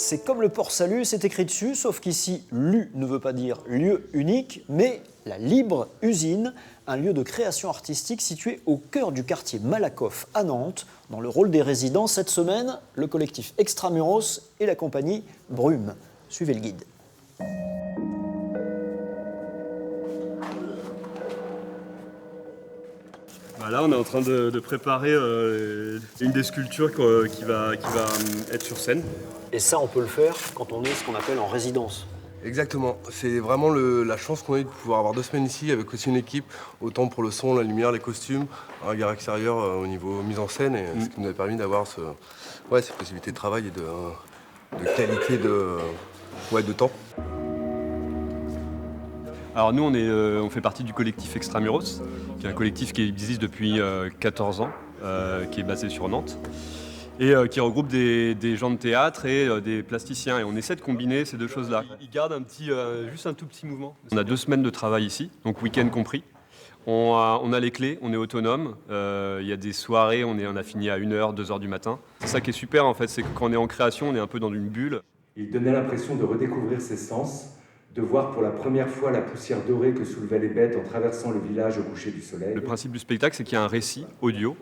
c'est comme le port salut, c'est écrit dessus, sauf qu'ici, l'U ne veut pas dire lieu unique, mais la Libre Usine, un lieu de création artistique situé au cœur du quartier Malakoff à Nantes. Dans le rôle des résidents, cette semaine, le collectif Extramuros et la compagnie Brume. Suivez le guide. Là, on est en train de préparer une des sculptures qui va être sur scène. Et ça, on peut le faire quand on est ce qu'on appelle en résidence. Exactement, c'est vraiment la chance qu'on a eu de pouvoir avoir 2 semaines ici avec aussi une équipe, autant pour le son, la lumière, les costumes, un regard extérieur au niveau mise en scène, et ce qui nous a permis d'avoir ces possibilités de travail et de qualité de temps. Alors nous, on fait partie du collectif Extramuros, qui est un collectif qui existe depuis 14 ans, qui est basé sur Nantes, et qui regroupe des gens de théâtre et des plasticiens. Et on essaie de combiner ces deux choses-là. Ils gardent juste un tout petit mouvement. On a 2 semaines de travail ici, donc week-end compris. On a les clés, on est autonome. Il y a des soirées, on a fini à 1h, 2h du matin. C'est ça qui est super en fait, c'est que quand on est en création, on est un peu dans une bulle. Il donnait l'impression de redécouvrir ses sens, de voir pour la première fois la poussière dorée que soulevaient les bêtes en traversant le village au coucher du soleil. Le principe du spectacle, c'est qu'il y a un récit audio.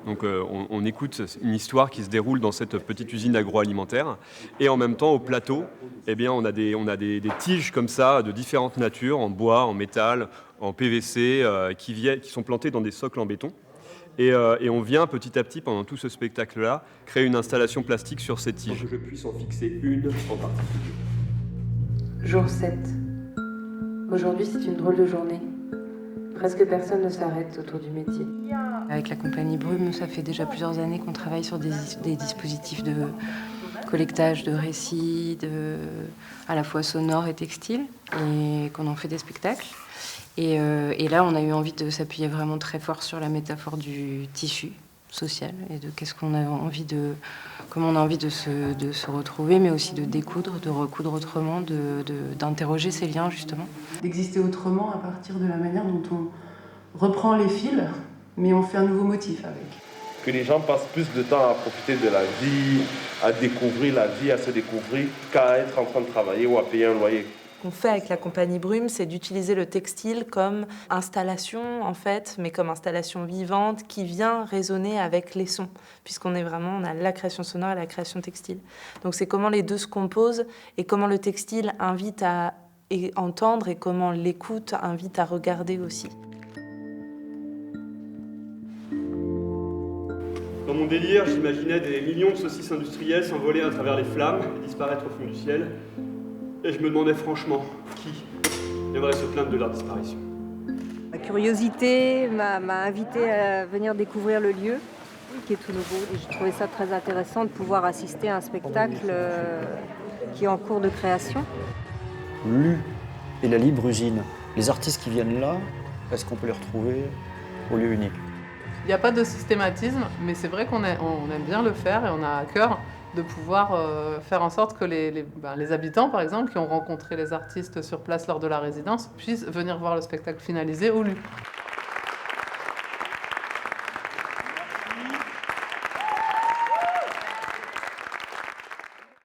Donc on écoute une histoire qui se déroule dans cette petite usine agroalimentaire. Et en même temps, au plateau, eh bien, on a des tiges comme ça, de différentes natures, en bois, en métal, en PVC, qui sont plantées dans des socles en béton. Et on vient petit à petit, pendant tout ce spectacle-là, créer une installation plastique sur ces tiges. Que je puisse en fixer une en particulier. Jour 7. Aujourd'hui, c'est une drôle de journée. Presque personne ne s'arrête autour du métier. Avec la compagnie Brume, ça fait déjà plusieurs années qu'on travaille sur des dispositifs de collectage de récits, à la fois sonores et textiles, et qu'on en fait des spectacles. Et là, on a eu envie de s'appuyer vraiment très fort sur la métaphore du tissu social et de comment on a envie de se retrouver, mais aussi de découdre, de recoudre autrement, d'interroger ces liens justement. D'exister autrement à partir de la manière dont on reprend les fils, mais on fait un nouveau motif avec. Que les gens passent plus de temps à profiter de la vie, à découvrir la vie, à se découvrir, qu'à être en train de travailler ou à payer un loyer. Ce qu'on fait avec la compagnie Brume, c'est d'utiliser le textile comme installation, en fait, mais comme installation vivante qui vient résonner avec les sons, puisqu'on a la création sonore et la création textile. Donc c'est comment les deux se composent et comment le textile invite à entendre et comment l'écoute invite à regarder aussi. Dans mon délire, j'imaginais des millions de saucisses industrielles s'envoler à travers les flammes et disparaître au fond du ciel. Et je me demandais franchement qui aimerait se plaindre de leur disparition. Ma curiosité m'a invité à venir découvrir le lieu, qui est tout nouveau. Et je trouvais ça très intéressant de pouvoir assister à un spectacle qui est en cours de création. L'U et la Libre Usine, les artistes qui viennent là, est-ce qu'on peut les retrouver au lieu unique? Il n'y a pas de systématisme, mais c'est vrai qu'on aime bien le faire et on a à cœur de pouvoir faire en sorte que les habitants, par exemple, qui ont rencontré les artistes sur place lors de la résidence, puissent venir voir le spectacle finalisé au lieu.